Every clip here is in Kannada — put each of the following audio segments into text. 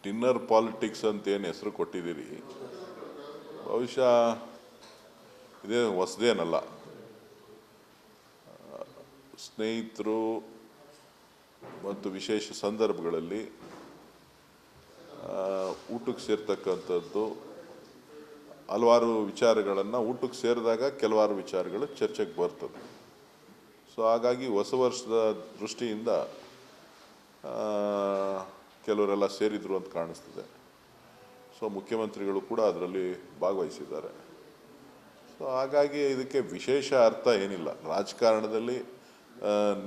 ಡಿನ್ನರ್ ಪಾಲಿಟಿಕ್ಸ್ ಅಂತ ಏನು ಹೆಸರು ಕೊಟ್ಟಿದ್ದೀರಿ, ಬಹುಶಃ ಇದೇ ಹೊಸದೇನಲ್ಲ. ಸ್ನೇಹಿತರು ಮತ್ತು ವಿಶೇಷ ಸಂದರ್ಭಗಳಲ್ಲಿ ಊಟಕ್ಕೆ ಸೇರ್ತಕ್ಕಂಥದ್ದು ಹಲವಾರು ವಿಚಾರಗಳನ್ನು ಊಟಕ್ಕೆ ಸೇರಿದಾಗ ಕೆಲವಾರು ವಿಚಾರಗಳು ಚರ್ಚೆಗೆ ಬರ್ತದೆ. ಸೊ ಹಾಗಾಗಿ ಹೊಸ ವರ್ಷದ ದೃಷ್ಟಿಯಿಂದ ಕೆಲವರೆಲ್ಲ ಸೇರಿದ್ರು ಅಂತ ಕಾಣಿಸ್ತದೆ. ಸೊ ಮುಖ್ಯಮಂತ್ರಿಗಳು ಕೂಡ ಅದರಲ್ಲಿ ಭಾಗವಹಿಸಿದ್ದಾರೆ. ಸೊ ಹಾಗಾಗಿ ಇದಕ್ಕೆ ವಿಶೇಷ ಅರ್ಥ ಏನಿಲ್ಲ. ರಾಜಕಾರಣದಲ್ಲಿ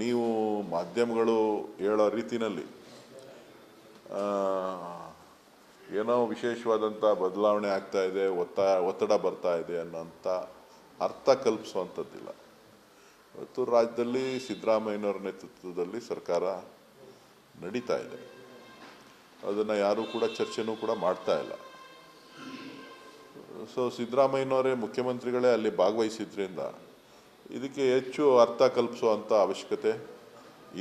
ನೀವು ಮಾಧ್ಯಮಗಳು ಹೇಳೋ ರೀತಿಯಲ್ಲಿ ಏನೋ ವಿಶೇಷವಾದಂಥ ಬದಲಾವಣೆ ಆಗ್ತಾ ಇದೆ, ಒತ್ತಡ ಬರ್ತಾ ಇದೆ ಅನ್ನೋಂಥ ಅರ್ಥ ಕಲ್ಪಿಸುವಂಥದ್ದಿಲ್ಲ. ಇವತ್ತು ರಾಜ್ಯದಲ್ಲಿ ಸಿದ್ದರಾಮಯ್ಯನವರ ನೇತೃತ್ವದಲ್ಲಿ ಸರ್ಕಾರ ನಡೀತಾ ಇದೆ. ಅದನ್ನು ಯಾರೂ ಕೂಡ ಚರ್ಚೆನೂ ಕೂಡ ಮಾಡ್ತಾ ಇಲ್ಲ. ಸೊ ಸಿದ್ದರಾಮಯ್ಯನವರೇ ಮುಖ್ಯಮಂತ್ರಿಗಳೇ ಅಲ್ಲಿ ಭಾಗವಹಿಸಿದ್ರಿಂದ ಇದಕ್ಕೆ ಹೆಚ್ಚು ಅರ್ಥ ಕಲ್ಪಿಸುವಂಥ ಅವಶ್ಯಕತೆ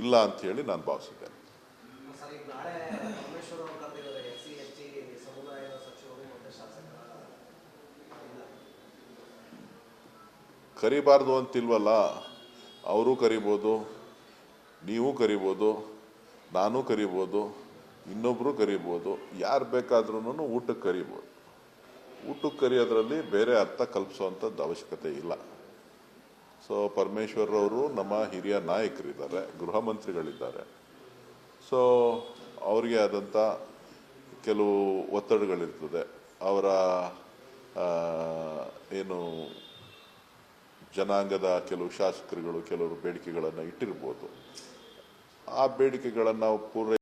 ಇಲ್ಲ ಅಂತ ಹೇಳಿ ನಾನು ಭಾವಿಸಿದ್ದೇನೆ. ಕರಿಬಾರ್ದು ಅಂತಿಲ್ವಲ್ಲ, ಅವರು ಕರಿಬೋದು, ನೀವು ಕರಿಬೋದು, ನಾನು ಕರಿಬೋದು, ಇನ್ನೊಬ್ಬರು ಕರಿಬೋದು, ಯಾರು ಬೇಕಾದ್ರೂ ಊಟಕ್ಕೆ ಕರಿಬೋದು. ಊಟಕ್ಕೆ ಕರೆಯೋದ್ರಲ್ಲಿ ಬೇರೆ ಅರ್ಥ ಕಲ್ಪಿಸುವಂಥದ್ದು ಅವಶ್ಯಕತೆ ಇಲ್ಲ. ಸೊ ಪರಮೇಶ್ವರ್ ನಮ್ಮ ಹಿರಿಯ ನಾಯಕರಿದ್ದಾರೆ, ಗೃಹ ಮಂತ್ರಿಗಳಿದ್ದಾರೆ. ಸೊ ಅವ್ರಿಗೆ ಆದಂಥ ಕೆಲವು ಒತ್ತಡಗಳಿರ್ತದೆ. ಅವರ ಏನು ಜನಾಂಗದ ಕೆಲವು ಶಾಸಕರುಗಳು ಕೆಲವರು ಬೇಡಿಕೆಗಳನ್ನು ಇಟ್ಟಿರ್ಬೋದು. ಆ ಬೇಡಿಕೆಗಳನ್ನು ಪೂರೈ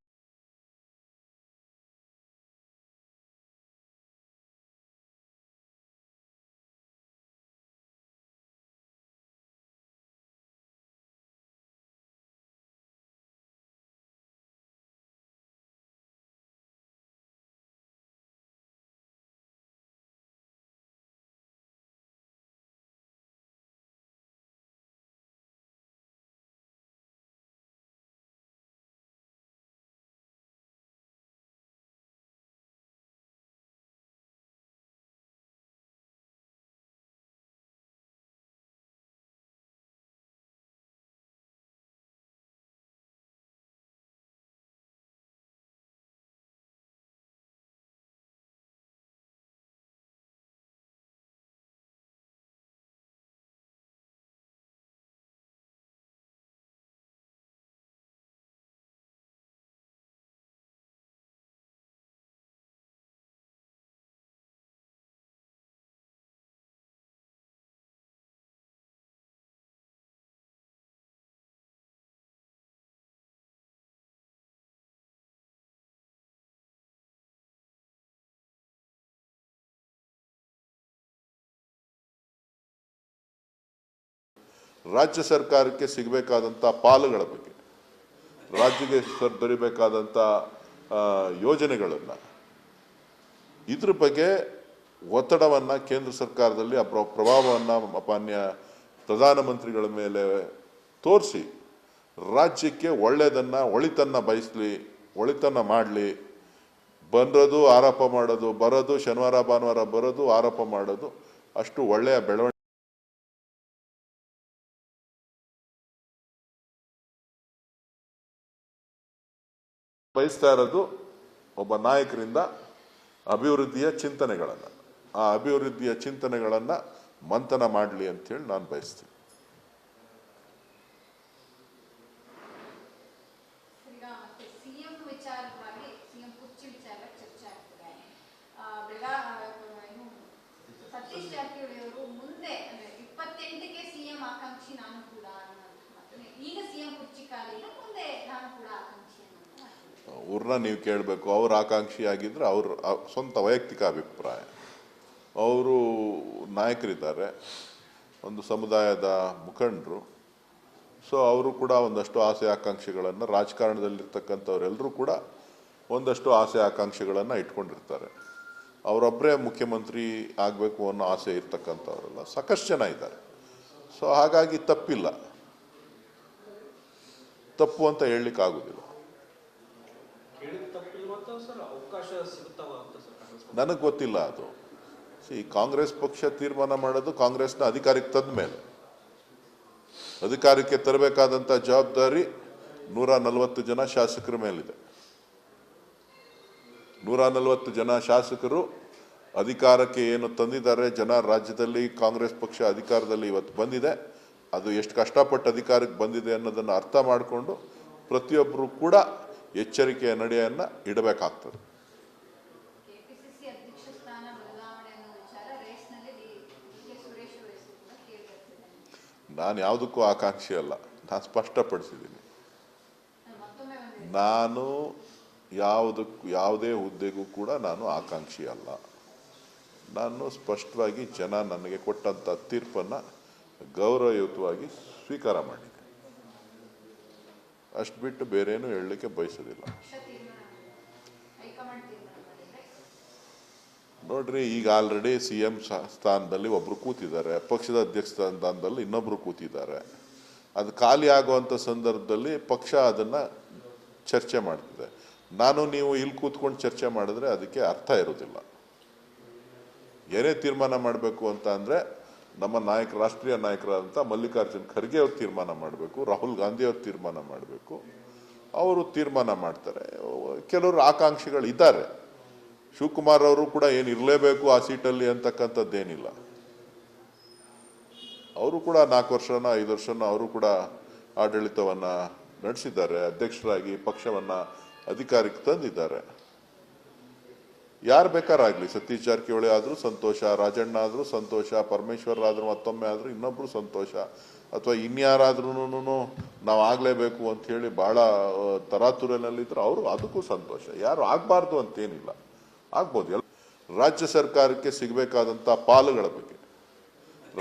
ರಾಜ್ಯ ಸರ್ಕಾರಕ್ಕೆ ಸಿಗಬೇಕಾದಂಥ ಪಾಲುಗಳ ಬಗ್ಗೆ, ರಾಜ್ಯಕ್ಕೆ ದೊರೆಯಬೇಕಾದಂಥ ಯೋಜನೆಗಳನ್ನು, ಇದ್ರ ಬಗ್ಗೆ ಒತ್ತಡವನ್ನು ಕೇಂದ್ರ ಸರ್ಕಾರದಲ್ಲಿ ಆ ಪ್ರಭಾವವನ್ನು ಮಾನ್ಯ ಪ್ರಧಾನಮಂತ್ರಿಗಳ ಮೇಲೆ ತೋರಿಸಿ ರಾಜ್ಯಕ್ಕೆ ಒಳಿತನ್ನು ಬಯಸಲಿ, ಒಳಿತನ್ನು ಮಾಡಲಿ. ಬಂದದ್ದು ಆರೋಪ ಮಾಡೋದು, ಬರೋದು ಶನಿವಾರ ಭಾನುವಾರ ಬರೋದು ಆರೋಪ ಮಾಡೋದು ಅಷ್ಟು ಒಳ್ಳೆಯ ಬೆಳವಣಿಗೆ ಬಯಸ್ತಾ ಇರೋದು ಒಬ್ಬ ನಾಯಕರಿಂದ ಅಭಿವೃದ್ಧಿಯ ಚಿಂತನೆಗಳನ್ನು, ಆ ಅಭಿವೃದ್ಧಿಯ ಚಿಂತನೆಗಳನ್ನು ಮಂಥನ ಮಾಡಲಿ ಅಂತೇಳಿ ನಾನು ಬಯಸ್ತೀನಿ. ಅವ್ರನ್ನ ನೀವು ಕೇಳಬೇಕು. ಅವ್ರ ಆಕಾಂಕ್ಷಿ ಆಗಿದ್ರೆ ಅವ್ರ ಸ್ವಂತ ವೈಯಕ್ತಿಕ ಅಭಿಪ್ರಾಯ. ಅವರು ನಾಯಕರಿದ್ದಾರೆ, ಒಂದು ಸಮುದಾಯದ ಮುಖಂಡರು. ಸೊ ಅವರು ಕೂಡ ಒಂದಷ್ಟು ಆಸೆ ಆಕಾಂಕ್ಷೆಗಳನ್ನು, ರಾಜಕಾರಣದಲ್ಲಿರ್ತಕ್ಕಂಥವರೆಲ್ಲರೂ ಕೂಡ ಒಂದಷ್ಟು ಆಸೆ ಆಕಾಂಕ್ಷೆಗಳನ್ನು ಇಟ್ಕೊಂಡಿರ್ತಾರೆ. ಅವರೊಬ್ಬರೇ ಮುಖ್ಯಮಂತ್ರಿ ಆಗಬೇಕು ಅನ್ನೋ ಆಸೆ ಇರ್ತಕ್ಕಂಥವರೆಲ್ಲ ಸಾಕಷ್ಟು ಜನ ಇದ್ದಾರೆ. ಸೊ ಹಾಗಾಗಿ ತಪ್ಪಿಲ್ಲ, ತಪ್ಪು ಅಂತ ಹೇಳಲಿಕ್ಕೆ ಆಗೋದಿಲ್ಲ. ಅವಕಾಶ ಸಿಗುತ್ತಾವ ಅಂತ ಸರ್ ಕಾಂಗ್ರೆಸ್ ಪಕ್ಷ? ನನಗೆ ಗೊತ್ತಿಲ್ಲ ಅದು. ಕಾಂಗ್ರೆಸ್ ಪಕ್ಷ ತೀರ್ಮಾನ ಮಾಡೋದು ಕಾಂಗ್ರೆಸ್ನ ಅಧಿಕಾರಕ್ಕೆ ತಂದ ಮೇಲೆ. ಅಧಿಕಾರಕ್ಕೆ ತರಬೇಕಾದಂಥ ಜವಾಬ್ದಾರಿ 140 ಜನ ಶಾಸಕರ ಮೇಲಿದೆ. 140 ಜನ ಶಾಸಕರು ಅಧಿಕಾರಕ್ಕೆ ಏನು ತಂದಿದ್ದಾರೆ, ಜನ ರಾಜ್ಯದಲ್ಲಿ ಕಾಂಗ್ರೆಸ್ ಪಕ್ಷ ಅಧಿಕಾರದಲ್ಲಿ ಇವತ್ತು ಬಂದಿದೆ, ಅದು ಎಷ್ಟು ಕಷ್ಟಪಟ್ಟು ಅಧಿಕಾರಕ್ಕೆ ಬಂದಿದೆ ಅನ್ನೋದನ್ನು ಅರ್ಥ ಮಾಡಿಕೊಂಡು ಪ್ರತಿಯೊಬ್ಬರು ಕೂಡ ಎಚ್ಚರಿಕೆಯ ನಡೆಯನ್ನು ಇಡಬೇಕಾಗ್ತದೆ. ಕೆಪಿಸಿಸಿ ಅಧ್ಯಕ್ಷ ಸ್ಥಾನ ಬದಲಾವಣೆ ಅನ್ನೋ ವಿಚಾರ ರೇಸ್ನಲ್ಲಿ ಡಿ.ಕೆ. ಸುರೇಶ್ ಅವರು ಹೆಸರು ಕೂಡ ಕೇಳಿಬರ್ತಿದೆ. ನಾನು ಯಾವುದಕ್ಕೂ ಆಕಾಂಕ್ಷಿ ಅಲ್ಲ, ನಾನು ಸ್ಪಷ್ಟಪಡಿಸಿದ್ದೀನಿ. ಮತ್ತೊಮ್ಮೆ ನಾನು ಯಾವುದೇ ಹುದ್ದೆಗೂ ಕೂಡ ನಾನು ಆಕಾಂಕ್ಷಿ ಅಲ್ಲ. ನಾನು ಸ್ಪಷ್ಟವಾಗಿ ಜನ ನನಗೆ ಕೊಟ್ಟಂಥ ತೀರ್ಪನ್ನು ಗೌರವಯುತವಾಗಿ ಸ್ವೀಕಾರ ಮಾಡಿದೆ. ಅಷ್ಟು ಬಿಟ್ಟು ಬೇರೇನು ಹೇಳಲಿಕ್ಕೆ ಬಯಸೋದಿಲ್ಲ. ನೋಡ್ರಿ, ಈಗ ಆಲ್ರೆಡಿ CM ಸ್ಥಾನದಲ್ಲಿ ಒಬ್ರು ಕೂತಿದ್ದಾರೆ, ಪಕ್ಷದ ಅಧ್ಯಕ್ಷ ಸ್ಥಾನದಲ್ಲಿ ಇನ್ನೊಬ್ರು ಕೂತಿದ್ದಾರೆ. ಅದು ಖಾಲಿ ಆಗುವಂಥ ಸಂದರ್ಭದಲ್ಲಿ ಪಕ್ಷ ಅದನ್ನು ಚರ್ಚೆ ಮಾಡ್ತಿದೆ. ನಾನು ನೀವು ಇಲ್ಲಿ ಕೂತ್ಕೊಂಡು ಚರ್ಚೆ ಮಾಡಿದ್ರೆ ಅದಕ್ಕೆ ಅರ್ಥ ಇರೋದಿಲ್ಲ. ಏನೇ ತೀರ್ಮಾನ ಮಾಡಬೇಕು ಅಂತ ಅಂದರೆ ನಮ್ಮ ರಾಷ್ಟ್ರೀಯ ನಾಯಕರಾದಂಥ ಮಲ್ಲಿಕಾರ್ಜುನ್ ಖರ್ಗೆ ಅವ್ರು ತೀರ್ಮಾನ ಮಾಡಬೇಕು, ರಾಹುಲ್ ಗಾಂಧಿ ಅವ್ರು ತೀರ್ಮಾನ ಮಾಡಬೇಕು. ಅವರು ತೀರ್ಮಾನ ಮಾಡ್ತಾರೆ. ಕೆಲವರು ಆಕಾಂಕ್ಷಿಗಳು ಇದ್ದಾರೆ. ಶಿವಕುಮಾರ್ ಅವರು ಕೂಡ ಏನು ಇರಲೇಬೇಕು ಆ ಸೀಟಲ್ಲಿ ಅಂತಕ್ಕಂಥದ್ದೇನಿಲ್ಲ. ಅವರು ಕೂಡ 4 ವರ್ಷನ 5 ವರ್ಷನ ಅವರು ಕೂಡ ಆಡಳಿತವನ್ನು ನಡೆಸಿದ್ದಾರೆ, ಅಧ್ಯಕ್ಷರಾಗಿ ಪಕ್ಷವನ್ನು ಅಧಿಕಾರಕ್ಕೆ ತಂದಿದ್ದಾರೆ. ಯಾರು ಬೇಕಾರಾಗಲಿ, ಸತೀಶ್ ಜಾರಕಿಹೊಳಿ ಆದರೂ ಸಂತೋಷ, ರಾಜಣ್ಣ ಆದರೂ ಸಂತೋಷ, ಪರಮೇಶ್ವರ್ ಆದರೂ ಮತ್ತೊಮ್ಮೆ ಆದರೂ ಇನ್ನೊಬ್ಬರು ಸಂತೋಷ, ಅಥವಾ ಇನ್ಯಾರಾದ್ರೂ ನಾವು ಆಗಲೇಬೇಕು ಅಂತ ಹೇಳಿ ಭಾಳ ತರಾತುರಿನಲ್ಲಿದ್ದರೆ ಅವರು ಅದಕ್ಕೂ ಸಂತೋಷ. ಯಾರು ಆಗಬಾರ್ದು ಅಂತೇನಿಲ್ಲ, ಆಗ್ಬೋದು. ರಾಜ್ಯ ಸರ್ಕಾರಕ್ಕೆ ಸಿಗಬೇಕಾದಂಥ ಪಾಲುಗಳ ಬಗ್ಗೆ,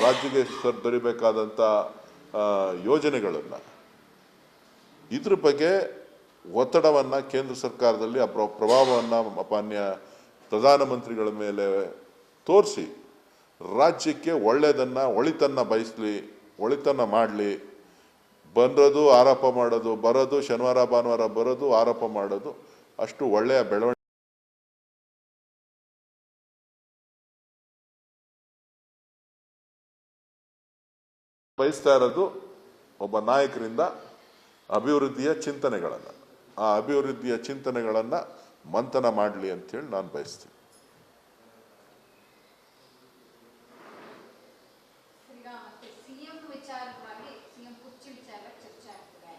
ರಾಜ್ಯಕ್ಕೆ ದೊರೆಯಬೇಕಾದಂಥ ಯೋಜನೆಗಳನ್ನು, ಇದ್ರ ಬಗ್ಗೆ ಒತ್ತಡವನ್ನು ಕೇಂದ್ರ ಸರ್ಕಾರದಲ್ಲಿ ಆ ಪ್ರಭಾವವನ್ನು ಮಾನ್ಯ ಪ್ರಧಾನಮಂತ್ರಿಗಳ ಮೇಲೆ ತೋರಿಸಿ ರಾಜ್ಯಕ್ಕೆ ಒಳಿತನ್ನು ಬಯಸಲಿ, ಒಳಿತನ್ನು ಮಾಡಲಿ. ಬರೋದು ಆರೋಪ ಮಾಡೋದು, ಬರೋದು ಶನಿವಾರ ಭಾನುವಾರ ಬರೋದು ಆರೋಪ ಮಾಡೋದು ಅಷ್ಟು ಒಳ್ಳೆಯ ಬೆಳವಣಿಗೆ ಬಯಸ್ತಾ ಇರೋದು ಒಬ್ಬ ನಾಯಕರಿಂದ ಅಭಿವೃದ್ಧಿಯ ಚಿಂತನೆಗಳನ್ನು, ಆ ಅಭಿವೃದ್ಧಿಯ ಚಿಂತನೆಗಳನ್ನು ಮಂಥನ ಮಾಡಲಿ ಅಂತೇಳಿ ನಾನು ಬಯಸ್ತೀನಿ. ಸಿಎಂ ವಿಚಾರವಾಗಿ ಸಿಎಂ ಕುರ್ಚಿ ವಿಚಾರವಾಗಿ ಚರ್ಚೆ ಆಗ್ತದೆ.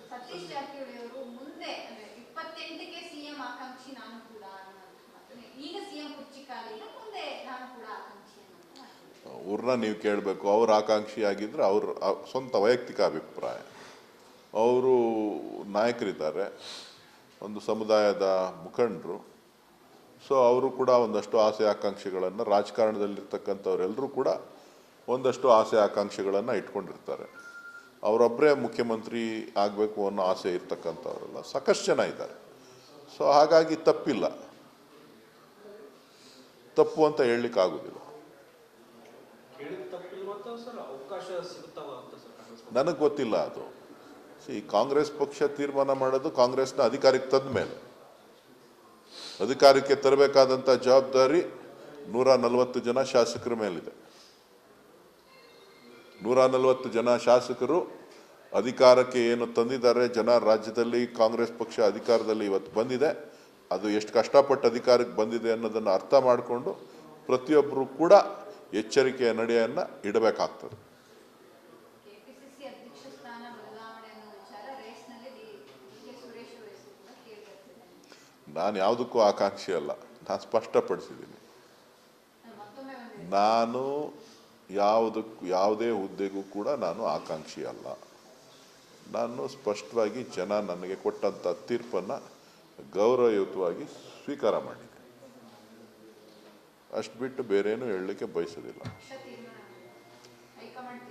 ಸತೀಶ್ ಜಾರಕಿಹೊಳಿ ಅವರು ಮುಂದೆ ಅಂದ್ರೆ 28ಕ್ಕೆ ಸಿಎಂ ಆಕಾಂಕ್ಷಿ ನಾನು ಕೂಡ ಈಗ ಸಿಎಂ ಕುರ್ಚಿ ಕಾಲಿಲ್ಲ, ಮುಂದೆ ನಾನು ಕೂಡ ಆಕಾಂಕ್ಷಿ. ಅವ್ರನ್ನ ನೀವು ಕೇಳಬೇಕು. ಅವ್ರ ಆಕಾಂಕ್ಷಿ ಆಗಿದ್ರೆ ಅವ್ರ ಸ್ವಂತ ವೈಯಕ್ತಿಕ ಅಭಿಪ್ರಾಯ. ಅವರು ನಾಯಕರಿದ್ದಾರೆ, ಒಂದು ಸಮುದಾಯದ ಮುಖಂಡರು. ಸೊ ಅವರು ಕೂಡ ಒಂದಷ್ಟು ಆಸೆ ಆಕಾಂಕ್ಷೆಗಳನ್ನು, ರಾಜಕಾರಣದಲ್ಲಿರ್ತಕ್ಕಂಥವ್ರೆಲ್ಲರೂ ಕೂಡ ಒಂದಷ್ಟು ಆಸೆ ಆಕಾಂಕ್ಷೆಗಳನ್ನು ಇಟ್ಕೊಂಡಿರ್ತಾರೆ. ಅವರೊಬ್ಬರೇ ಮುಖ್ಯಮಂತ್ರಿ ಆಗಬೇಕು ಅನ್ನೋ ಆಸೆ ಇರ್ತಕ್ಕಂಥವರೆಲ್ಲ ಸಾಕಷ್ಟು ಜನ ಇದ್ದಾರೆ. ಸೊ ಹಾಗಾಗಿ ತಪ್ಪಿಲ್ಲ, ತಪ್ಪು ಅಂತ ಹೇಳಲಿಕ್ಕೆ ಆಗೋದಿಲ್ಲ. ನನಗೆ ಗೊತ್ತಿಲ್ಲ ಅದು. ಕಾಂಗ್ರೆಸ್ ಪಕ್ಷ ತೀರ್ಮಾನ ಮಾಡೋದು ಕಾಂಗ್ರೆಸ್ನ ಅಧಿಕಾರಕ್ಕೆ ತಂದ ಮೇಲೆ. ಅಧಿಕಾರಕ್ಕೆ ತರಬೇಕಾದಂಥ ಜವಾಬ್ದಾರಿ 140 ಜನ ಶಾಸಕರ ಮೇಲಿದೆ. 140 ಜನ ಶಾಸಕರು ಅಧಿಕಾರಕ್ಕೆ ಏನು ತಂದಿದ್ದಾರೆ, ಜನ ರಾಜ್ಯದಲ್ಲಿ ಕಾಂಗ್ರೆಸ್ ಪಕ್ಷ ಅಧಿಕಾರದಲ್ಲಿ ಇವತ್ತು ಬಂದಿದೆ, ಅದು ಎಷ್ಟು ಕಷ್ಟಪಟ್ಟು ಅಧಿಕಾರಕ್ಕೆ ಬಂದಿದೆ ಅನ್ನೋದನ್ನು ಅರ್ಥ ಮಾಡಿಕೊಂಡು ಪ್ರತಿಯೊಬ್ಬರು ಕೂಡ ಎಚ್ಚರಿಕೆಯ ನಡೆಯನ್ನು ಇಡಬೇಕಾಗ್ತದೆ. ಕೆಪಿಸಿಸಿ ಅಧ್ಯಕ್ಷ ಸ್ಥಾನ ಬದಲಾವಣೆ ಅನ್ನೋ ವಿಚಾರ ರೇಸ್ನಲ್ಲಿ ಡಿ.ಕೆ. ಸುರೇಶ್ ಅವರು ಹೆಸರು ಕೂಡ ಕೇಳಿಬರ್ತಿದೆ. ನಾನು ಯಾವುದಕ್ಕೂ ಆಕಾಂಕ್ಷಿ ಅಲ್ಲ, ನಾನು ಸ್ಪಷ್ಟಪಡಿಸಿದ್ದೀನಿ. ಮತ್ತೊಮ್ಮೆ ನಾನು ಯಾವುದೇ ಹುದ್ದೆಗೂ ಕೂಡ ನಾನು ಆಕಾಂಕ್ಷಿ ಅಲ್ಲ. ನಾನು ಸ್ಪಷ್ಟವಾಗಿ ಜನ ನನಗೆ ಕೊಟ್ಟಂಥ ತೀರ್ಪನ್ನು ಗೌರವಯುತವಾಗಿ ಸ್ವೀಕಾರ ಮಾಡಿದೆ. ಅಷ್ಟು ಬಿಟ್ಟು ಬೇರೇನು ಹೇಳಲಿಕ್ಕೆ ಬಯಸೋದಿಲ್ಲ. ಹೈಕಮಾಂಡ್